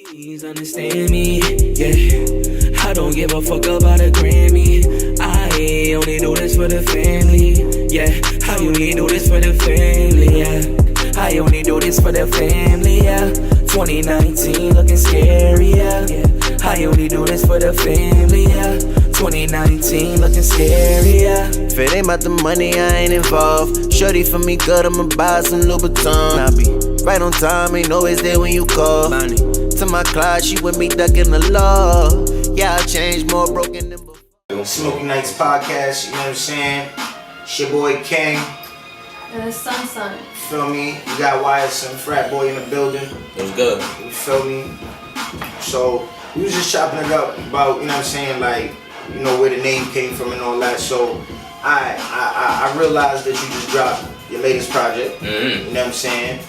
Please understand me, yeah. I don't give a fuck about a Grammy. I only do this for the family, yeah. I only do this for the family, yeah. I only do this for the family, yeah. 2019 looking scary, yeah. I only do this for the family, yeah. 2019 looking scary, yeah. If it ain't about the money, I ain't involved. Shorty for me good, I'ma buy some Louboutin. I be right on time, ain't always there when you call. Bonnie. To my class, she with me ducking the law. Yeah, I changed more broken than before. Smoky Nights podcast, you know what I'm saying? It's your boy King. And it's Sun. Feel me? You got YSM Fratboii in the building. What's good? You feel me? So, we was just chopping it up about, you know what I'm saying, like, you know, where the name came from and all that. So, I realized that you just dropped your latest project. Mm-hmm. You know what I'm saying?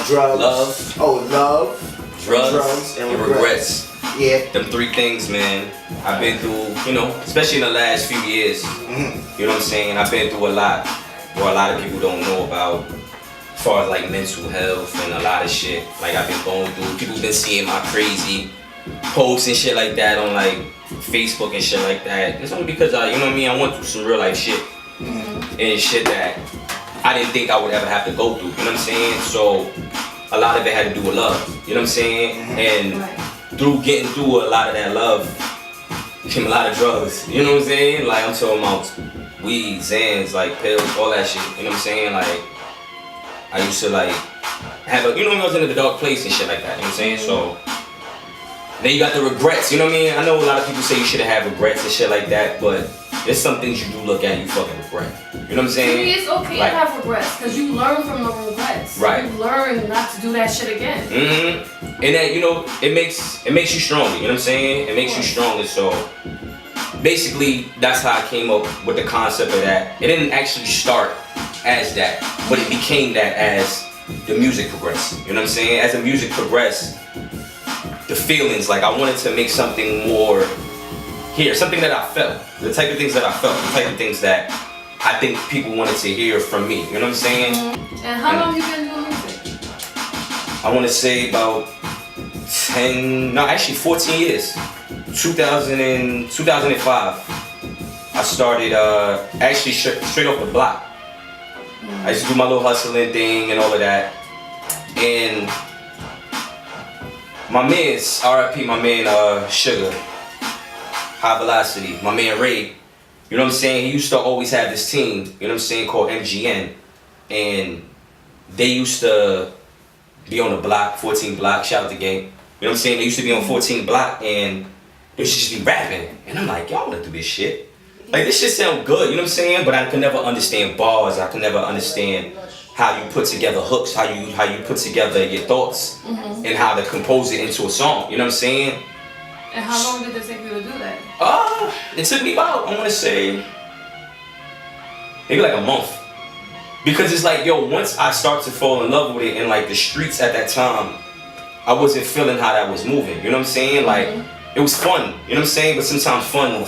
Drugs. Love. Oh, love. Drugs and regrets. Yeah. Them three things, man. I've been through, you know, especially in the last few years. Mm-hmm. You know what I'm saying? I've been through a lot where a lot of people don't know about, as far as like mental health and a lot of shit. Like I've been going through. People been seeing my crazy posts and shit like that on like Facebook and shit like that. It's only because you know what I mean? I went through some real life shit and shit that I didn't think I would ever have to go through. You know what I'm saying? So a lot of it had to do with love. You know what I'm saying? And through getting through a lot of that love came a lot of drugs. You know what I'm saying? Like I'm talking about weed, Zans, like pills, all that shit. You know what I'm saying? Like I used to like have a, you know, when I was in a dark place and shit like that. You know what I'm saying? So then you got the regrets. You know what I mean? I know a lot of people say you shouldn't have regrets and shit like that, but there's some things you do look at and you fucking regret. You know what I'm saying? To me, it's okay like, to have regrets because you learn from the regrets. Right. You learn not to do that shit again. Mm-hmm. And that, you know, it makes you stronger. You know what I'm saying? It makes you stronger. So basically, that's how I came up with the concept of that. It didn't actually start as that, but it became that as the music progressed. You know what I'm saying? As the music progressed, the feelings, like I wanted to make something more here, something that I felt, the type of things that I felt, the type of things that I think people wanted to hear from me. You know what I'm saying? And how long you been doing music? I want to say about 14 years. 2005, I started actually straight off the block. I used to do my little hustling thing and all of that. And my man's, RIP, my man Sugar, High Velocity, my man Ray, you know what I'm saying? He used to always have this team, you know what I'm saying, called MGN. And they used to be on the block, 14 block, shout out the gang. You know what I'm saying? They used to be on 14 block and they used to just be rapping. And I'm like, y'all wanna do this shit. Like this shit sound good, you know what I'm saying? But I could never understand bars, I could never understand how you put together hooks, how you put together your thoughts, and how to compose it into a song, you know what I'm saying? And how long did it take you to do that? It took me about, I wanna say, maybe like a month. Because it's like, yo, once I start to fall in love with it and like the streets at that time, I wasn't feeling how that was moving, you know what I'm saying? Like, it was fun, you know what I'm saying? But sometimes fun,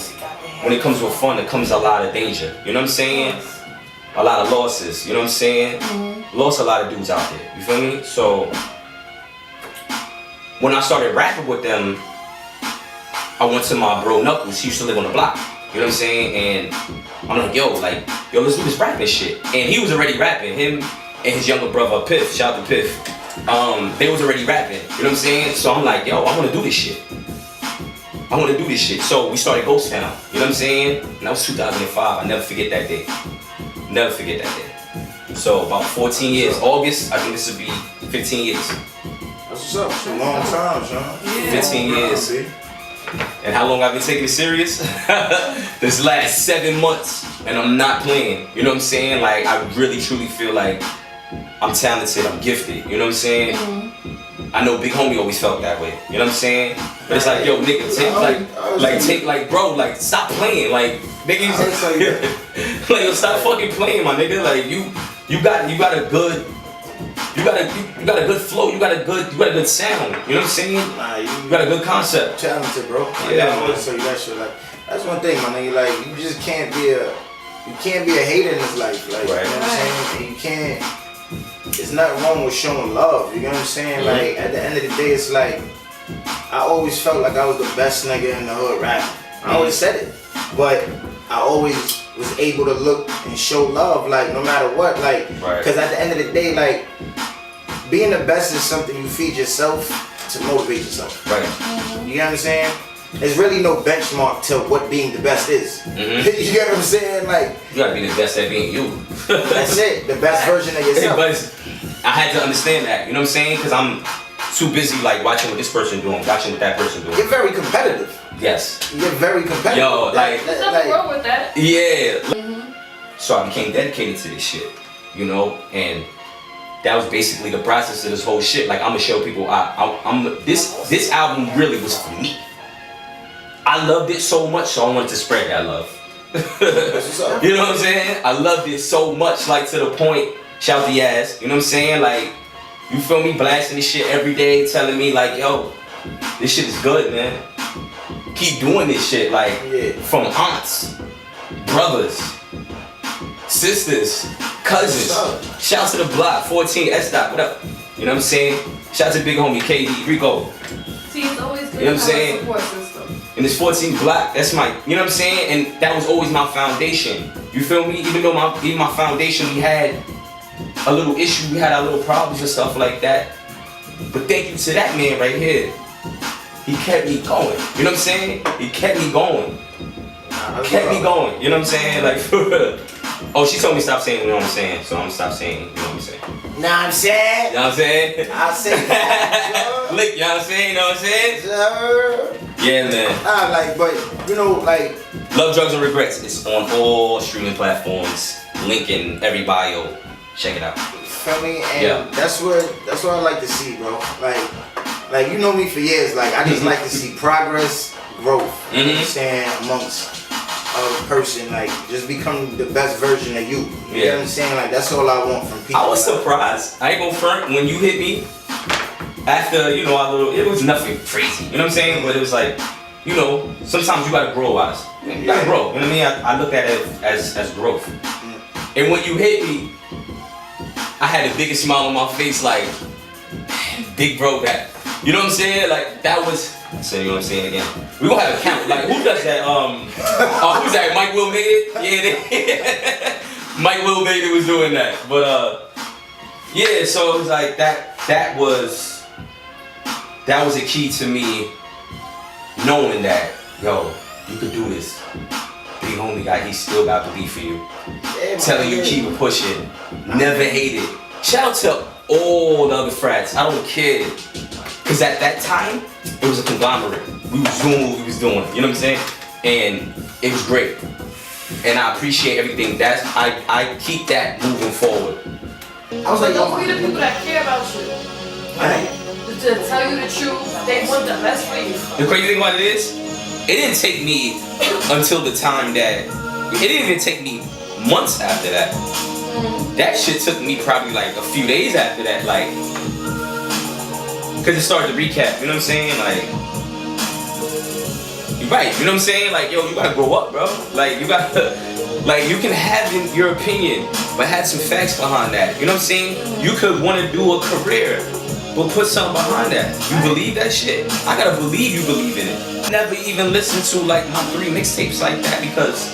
when it comes with fun, it comes a lot of danger, you know what I'm saying? A lot of losses, you know what I'm saying? Lost a lot of dudes out there, you feel me? So, when I started rapping with them, I went to my bro Knuckles, he used to live on the block, you know what I'm saying? And I'm like, yo, let's do this rapping shit. And he was already rapping, him and his younger brother Piff, shout out to Piff. They was already rapping, you know what I'm saying? So I'm like, yo, I wanna do this shit. I wanna do this shit. So we started Ghost Town, you know what I'm saying? And that was 2005, I never forget that day. Never forget that day. So about 14 years, August, I think this would be 15 years. That's what's up. It's a long time, Sean. 15 years. And how long I've been taking it serious? This last 7 months, and I'm not playing. You know what I'm saying? Like, I really truly feel like I'm talented, I'm gifted. You know what I'm saying? I know Big Homie always felt that way. You know what I'm saying? But it's like, yo, nigga, bro, like, stop playing. Like, nigga, like, yo, stop fucking playing, my nigga. Like, you got a good. You got a good flow. You got a good sound. You know what I'm saying? Nah, you got a good concept. Talented, bro. Yeah, I always tell you that shit. Like that's one thing, my nigga. Like you just can't be a hater in this life. Like right. You know what I'm saying? And you there's nothing wrong with showing love. You know what I'm saying? Like at the end of the day, it's like I always felt like I was the best nigga in the hood rapping. I always said it, but I always was able to look and show love, like no matter what, like because at the end of the day, like being the best is something you feed yourself to motivate yourself. Right. You know what I'm saying? There's really no benchmark to what being the best is. You get what I'm saying? Like you gotta be the best at being you. That's it. The best version of yourself. But I had to understand that. You know what I'm saying? Because I'm too busy like watching what this person doing, watching what that person doing. You're very competitive. Yes. You're very competitive. Yo, like there's nothing wrong with that. Yeah. So I became dedicated to this shit. You know, and that was basically the process of this whole shit. Like I'm gonna show people this album really was for me. I loved it so much, so I wanted to spread that love. You know what I'm saying? I loved it so much, like to the point, shout the ass, you know what I'm saying? Like, you feel me, blasting this shit every day, telling me like, yo, this shit is good, man. Keep doing this shit, like, from aunts, brothers, sisters, cousins. Shout to the block, 14 S dot, what up? You know what I'm saying? Shout to big homie KD, Rico. See, it's always good you know what I'm to have saying? a support system. And this 14 block, that's my, you know what I'm saying? And that was always my foundation. You feel me? Even though my foundation, we had a little issue, we had our little problems and stuff like that. But thank you to that man right here. He kept me going. You know what I'm saying? He kept me going. Kept me going. You know what I'm saying? Like, for real. Oh, she told me stop saying, you know what I'm saying? So I'm gonna stop saying, you know what I'm saying? Know what I'm saying? You know what I'm saying? I'll say that. Lick, you know what I'm saying? You know what I'm saying? Sir. Yeah, man. Like, but, you know, like... Love, Drugs, and Regrets. It's on all streaming platforms. Link in every bio. Check it out. Feel me? And that's what I like to see, bro. Like you know me for years. Like, I just like to see progress, growth. You understand? Amongst a person, like, just become the best version of you. You know what I'm saying? Like, that's all I want from people. I was surprised. I ain't gonna front when you hit me. After, you know, it was nothing crazy. You know what I'm saying? But it was like, you know, sometimes you gotta grow out of it. You gotta grow. You know what I mean? I looked at it as growth. And when you hit me, I had the biggest smile on my face, like, big bro back. You know what I'm saying? Like, that was, so you know what I'm saying again. We gonna have a count. Like, who does that? Who's that? Mike Will made it? Yeah, Mike Will made it was doing that. But yeah, so it was like that was a key to me knowing that, yo, you could do this. Big homie guy, he's still about to be for you. Yeah, telling you keep it pushing. Never hate it. Shout out to all the other frats. I don't care. Cause at that time, it was a conglomerate. We was doing what we was doing. You know what I'm saying? And it was great. And I appreciate everything. I keep that moving forward. I was like, don't be the people that care about you. Right. To tell you the truth, they want the best for you. The crazy thing about it is, it didn't take me until the time that, it didn't even take me months after that. That shit took me probably like a few days after that, like, cause it started to recap, you know what I'm saying? Like, you're right, you know what I'm saying? Like, yo, you gotta grow up, bro. Like, you gotta, like, you can have your opinion, but have some facts behind that. You know what I'm saying? You could wanna do a career, but put something behind that. You believe that shit? I gotta believe you believe in it. I never even listened to like my 3 mixtapes like that because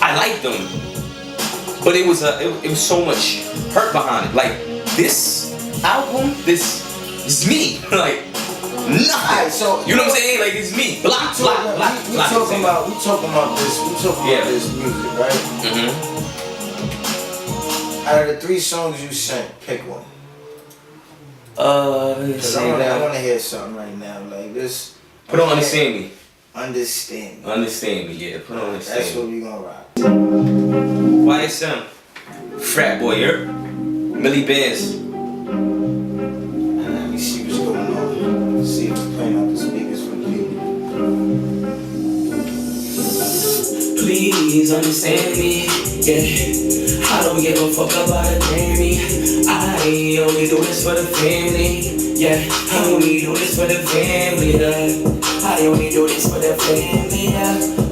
I liked them, but it was so much hurt behind it. Like this album, this is me. Like nothing. Right, so you know what I'm saying? Like it's me. Block. We talking about this music, right? Out of the 3 songs you sent, pick one. I want to hear something right now, like this. Put on Understand Me. Understand Me. Understand Me, yeah. Put on Understand Me. That's what we gonna rock. YSM Fratboii, Millie Benz. Let me see what's going on. See if it's playing out the speakers for you. Please understand me, yeah. I don't give a fuck about a Grammy. I only do this for the family, Yeah, I only do this for the family, I only do this for the family,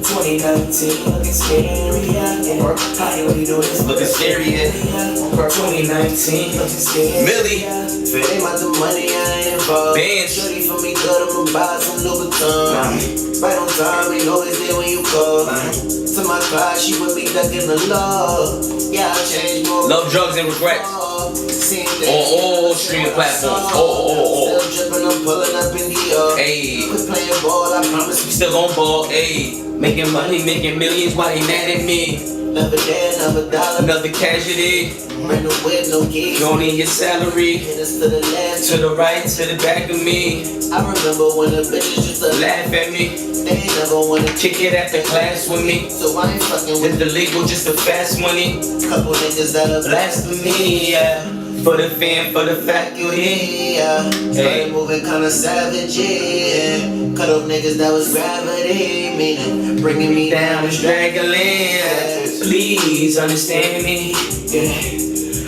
2019 looking scary, I only do this for Looking the scary, family, 2019 looking scary. Millie. If it ain't about the money, I ain't involved. Bands. Shorty for me good, I'ma buy some Louboutin. Right on time, ain't always there when you call. To my class, she with me ducking the law. Yeah, I changed more. Love, drugs, and regrets. On all streaming platforms. Still dripping, I'm pulling up in the yard. Hey. Quit playing ball, I promise we Still on ball, ayy. Making money, making millions, why they mad at me? never there, never dollar. Another casualty. Brand new whip, no keys. You need your salary. Hit us to the left, To the right, to the back of me. I remember when the bitches used to Laugh at me. They ain't never wanna Kick it at the class with me. so I ain't fucking with It's illegal just to fast money. couple niggas that are Blasphemy, yeah. For the fam, for the faculty. yeah. Hey. Started moving kinda savage, yeah. Cut off niggas that was gravity, meaning bringing me Down down. and straggling. Please understand me. Yeah.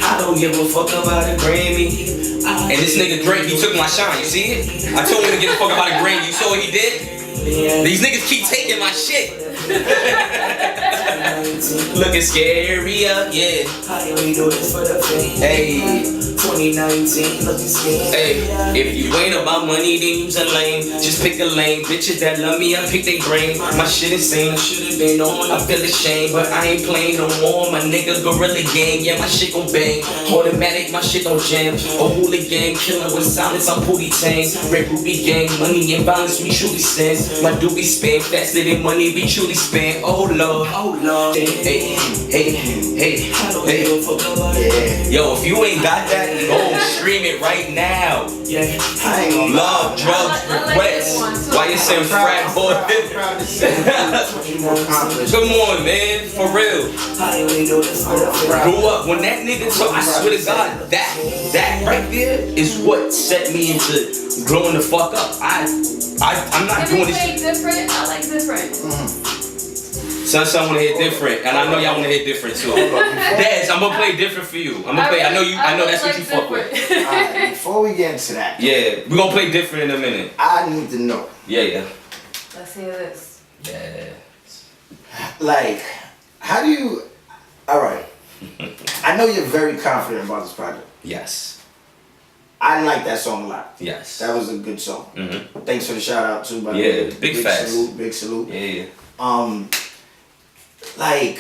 I don't give a fuck about a Grammy. And this nigga Drake, he took my shine. You see it? I told him to give a fuck about a Grammy. You saw what he did? These niggas keep taking my shit. Looking scarier, yeah. I only do this for the family. Hey. 2019 looking scary. Hey, if you ain't about money, then you's a lame. Just pick a lane. Bitches that love me, I pick their brain. My shit insane, I should've been on. I feel ashamed, but I ain't playing no more. My nigga gorilla gang, yeah, my shit gon' bang. Automatic, my shit don't jam. A hooligan, killing with silence, I'm booty tang. Red ruby gang, money and violence, we truly stand. My doobie spend faster than money, we truly spend. Oh lord, Oh Lord, hey, hey, hey, I don't hey. give a fuck about it. Yo, if you ain't got that, go stream it right now. Yeah, I ain't gonna Love, drugs, I like regrets. this one, too. YSM Fratboii. Come on, man, for real. I only do this for the family. Grew up when that nigga told. I swear to God, that right there is what set me into growing the fuck up. I'm not Can we doing play this. different? I like different. Some wanna hit different, and I know y'all wanna hit different too. Daz, I'm gonna play different for you. I'm gonna play. I know that's what you fuck with. Alright, before we get into that, Yeah, we gonna play different in a minute. I need to know, Yeah. Let's hear this. Yeah. like, how do you? All right, I know you're very confident about this project. Yes. I like that song a lot. Yes. That was a good song. Mm-hmm. Thanks for the shout out too. By the Yeah, way. big facts. salute, big salute. Yeah. Like,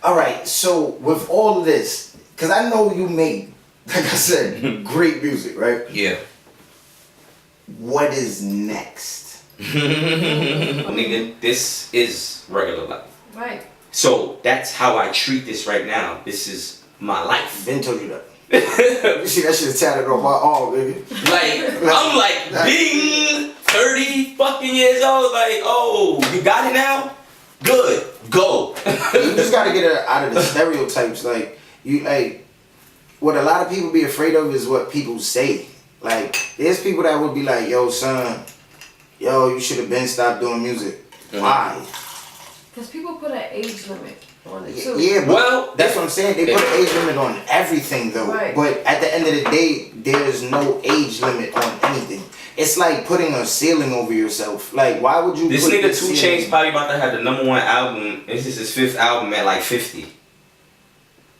all right. So with all of this, because I know you make, like I said, great music, right? Yeah. What is next? Nigga, this is regular life. Right. So that's how I treat this right now. This is my life. Ben told you that. You see that shit tatted on my arm, nigga. Like, I'm like, bing, 30 fucking years old. Like, oh, you got it now? Good, go. You just gotta get it out of the stereotypes. Like, what a lot of people be afraid of is what people say. Like, there's people that would be like, yo, son, yo, you should have been stopped doing music. Why? Because people put an age limit on it too. Yeah, but Well, that's what I'm saying. They put an age limit on everything, though. Right. But at the end of the day, there's no age limit on anything. It's like putting a ceiling over yourself. Like, why would you? This put nigga this 2 ceiling? Chainz probably about to have the #1 album. This is his 5th album at like 50.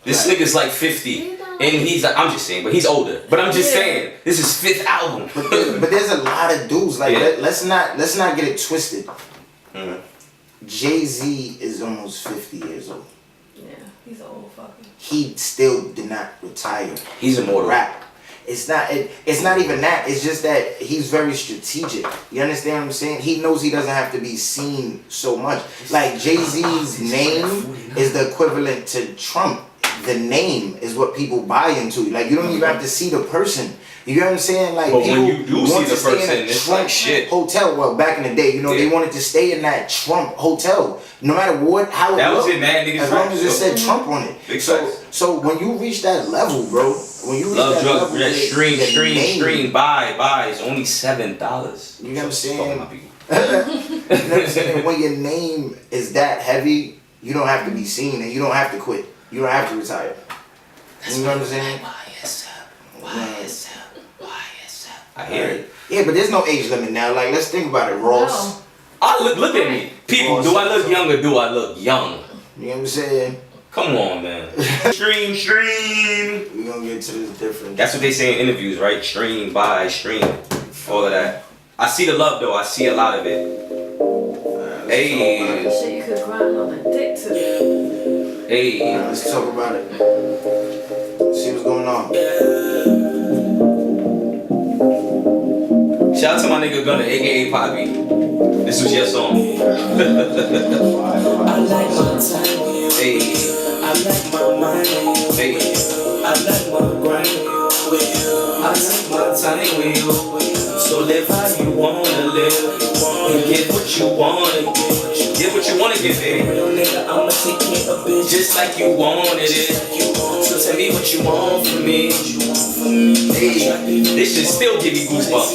This Right. nigga's like 50. And he's like, I'm just saying, but he's older. But I'm just saying, this is 5th album. But there's a lot of dudes. Like, Yeah. let's not get it twisted. Mhm. Jay-Z is almost 50 years old. Yeah, he's an old fucker. He still did not retire. He's immortal. Rap. It's not even that. It's just that he's very strategic. You understand what I'm saying? He knows he doesn't have to be seen so much. Like, Jay-Z's name is the equivalent to Trump. The name is what people buy into. Like, you don't even have to see the person. You know what I'm saying? Like, But people when you do want see to the stay in person, a it's Trump like shit. hotel. Well, back in the day, you know, they Yeah. wanted to stay in that Trump hotel, no matter how it That was looked, it, man. Niggas as long facts, as it yo. said Trump on it. Big So, facts. so when you reach that level, bro, when you reach Love, that drugs, level, yeah, your name- stream, buy. It's only $7. You know what I'm saying? Fuck my people. You know what I'm saying? When your name is that heavy, you don't have to be seen and you don't have to quit. You don't have to retire. You know what I'm saying? YSM. I hear it. Yeah, but there's no age limit now. Like, let's think about it, Ross. No. I look at me. People, Ross. do I look young or do I look young? You know what I'm saying? Come on, man. Stream. We gonna get to this different. That's what they say in interviews, right? Stream, buy, stream. All of that. I see the love though. I see a lot of it. Hey. Shit you could grind on a dick to. Hey. Let's talk about it. See what's going on. Shout out to my nigga Gunner, aka Poppy. This was your song. I like my time with you. Hey. I like my mind with you. Hey. I like my grind with you. I like my time with you. So live how you wanna live. And get what you wanna get. Get what you wanna get, baby. Real nigga, I'ma take care of bitch Just like you wanted it. So tell me what you want from me. Hey. This should still give me goosebumps.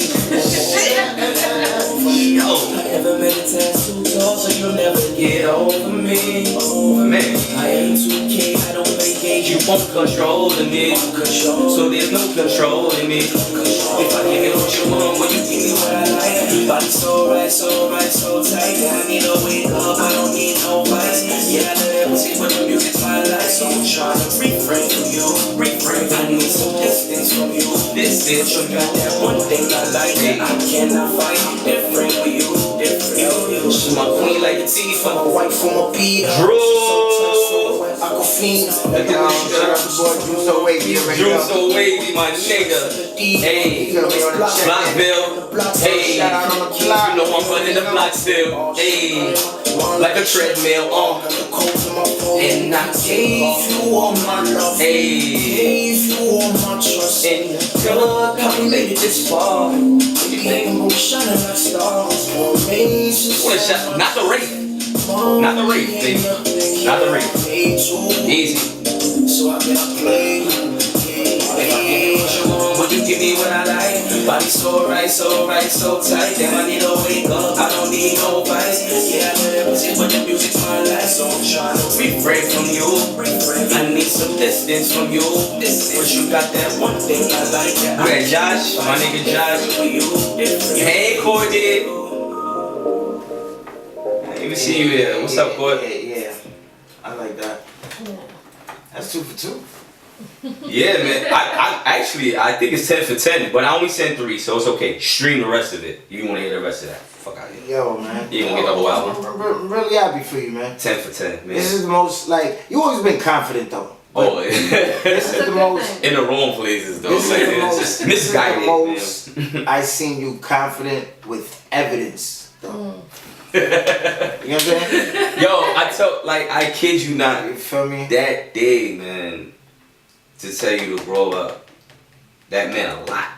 Yo. I never made a tattoo tall, so you'll never get over me. Man. I am 2K, I don't play games. You won't control me. So there's no control in me. If I give you what you want, will you give me what I like? Body so right, so tight. I need a wake up, I don't need no vice. Yeah, I love that pussy, but the music's my life. So I'm trying to refrain from you. I need some distance from you. This is You got that one thing I like that I cannot fight. Different with you, different. She's my queen like the teeth. I'm a wife from a beat. Drew. I go fiend. Shout out to boy Drew So Wavy. Drew So Wavy, my nigga. Hey. Blockville. Hey. Shout out on the block. You know I'm running the block still. Hey. Like a treadmill. And I gave you all my love. Hey. Gave you all my trust. And God, how we made it this far. You came and shining like stars. what a shot. Not the rape. Not the rape, baby. Not the rape. Easy. So I can play. If I get what you want, would you give me what I like? Body so right, so tight. Damn, I need a wake up. I don't need no vice. Yeah, I know that pussy, but the music's my life. So I'm trying to refrain from you. I need some distance from you. But you got that one thing I like. Where Josh? My nigga Josh. Hey, Cordy. I didn't even see you here. What's up, Cordy? Yeah. I like that. That's 2 for 2. Yeah, man. I think it's 10 for 10, but I only sent 3, so it's okay. Stream the rest of it. You want to hear the rest of that? Fuck out of here. Yo, man. You gonna get the whole album? I'm really happy for you, man. 10 for 10, man. This is the most, like, you always been confident, though. Oh, This is the most, in the wrong places, though. this is Like, the it's most, just this is the misguided, most I seen you confident with evidence, though. You know what I'm saying? man. Yo, I kid you not. You feel me? That day, man, to tell you to grow up, that meant a lot.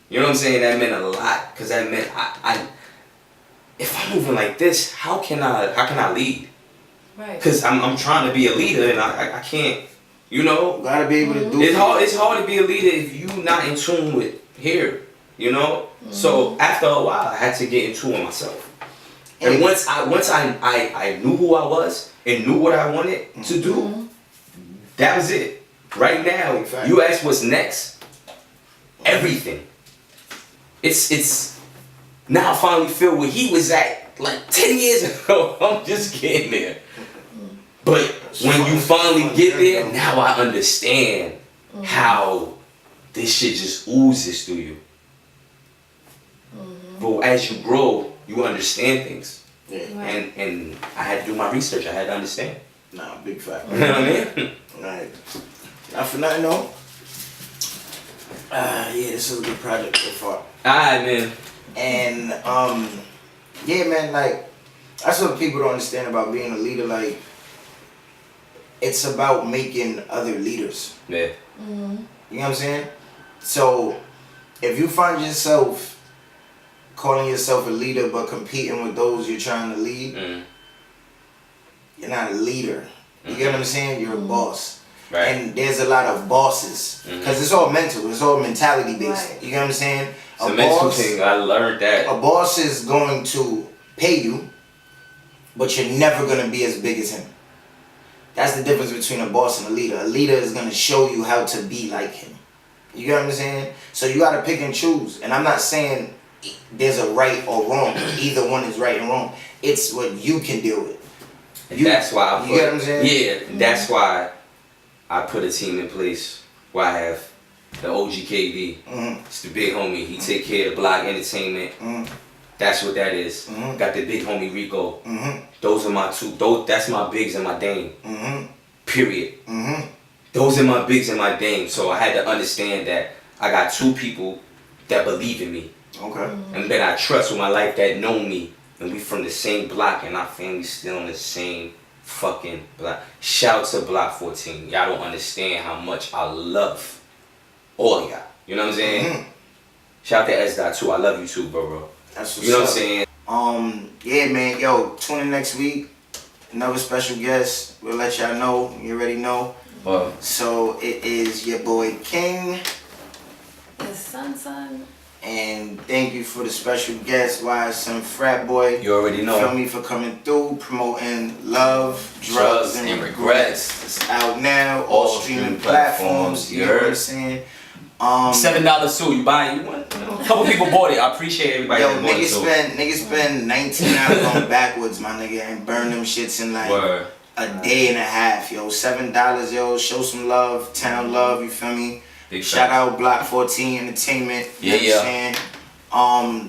You know what I'm saying? That meant a lot, because that meant if I'm moving like this, how can I lead? Right. Because I'm trying to be a leader and I can't, you know. Gotta be able to do It's hard to be a leader if you not in tune with here, you know. So after a while, I had to get in tune with myself. And once I knew who I was and knew what I wanted to do, that was it. Right now, you ask what's next, everything. It's now I finally feel where he was at like 10 years ago. I'm just getting there. But when you finally get there, now I understand how this shit just oozes through you. But as you grow, you understand things. Yeah. And I had to do my research. I had to understand. Nah, big fact. You know what I mean? Right. Not for nothing, though. Yeah, this is a good project so far. Alright, man. And, yeah, man, like, that's what people don't understand about being a leader. Like, it's about making other leaders. Yeah. You know what I'm saying? So, if you find yourself calling yourself a leader but competing with those you're trying to lead, you're not a leader. You get what I'm saying? You're a boss. Right. And there's a lot of bosses. Because it's all mental. It's all mentality based. Right. You get what I'm saying? It's a mental thing. I learned that. A boss is going to pay you, but you're never going to be as big as him. That's the difference between a boss and a leader. A leader is going to show you how to be like him. You get what I'm saying? So you gotta pick and choose. And I'm not saying there's a right or wrong. Either one is right and wrong. It's what you can deal with. That's why I put, you get what I'm saying? Yeah, that's why I put a team in place where I have the OGKV. It's the big homie. He take care of the block entertainment. That's what that is. Got the big homie Rico. Those are my two. That's my bigs and my dame. Period. Those are my bigs and my dame. So I had to understand that I got two people that believe in me. Okay. And that I trust with my life that know me. And we from the same block and our family still on the same fucking block. Shout out to Block 14. Y'all don't understand how much I love all of y'all. You know what I'm saying? Shout out to S. too. I love you too, bro. That's what's you know up. what I'm saying? Yeah, man. Yo, tune in next week. Another special guest. We'll let y'all know. You already know. So it is your boy King. His son. And thank you for the special guest, YSM Fratboii. You already know. Feel me for coming through, promoting Love, Drugs, and Regrets. It's out now, all streaming platforms. You know what I'm saying? $7 too. You buy it? You want? A couple people bought it. I appreciate everybody. Yo, that bought it niggas spend 19 hours on backwards, my nigga, and burn them shits in like a day and a half. Yo, $7. Yo, show some love, town love. You feel me? Big Shout out Block 14 Entertainment. You know what I'm saying?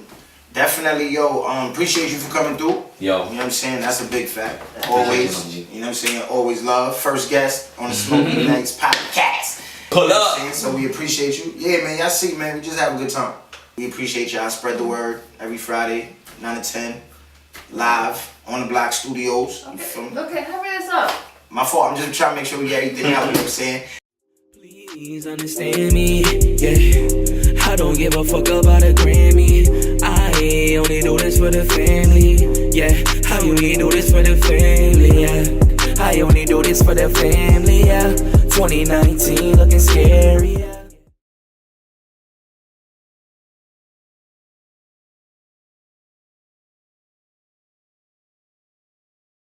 Definitely, yo, appreciate you for coming through. Yo. You know what I'm saying? That's a big fact. Always, you know what I'm saying? Always love. First guest on the Smoky Nights podcast. Pull you know up. So we appreciate you. Yeah, man, y'all see, man, we just have a good time. We appreciate y'all. Spread the word every Friday, 9 to 10, live on the Block Studios. You feel me? Okay, hurry this up. My fault. I'm just trying to make sure we get everything out. You know what I'm saying? Please understand me, yeah. I don't give a fuck about a Grammy. I only do this for the family, yeah. I only do this for the family, yeah. I only do this for the family, yeah. 2019 looking scary, yeah.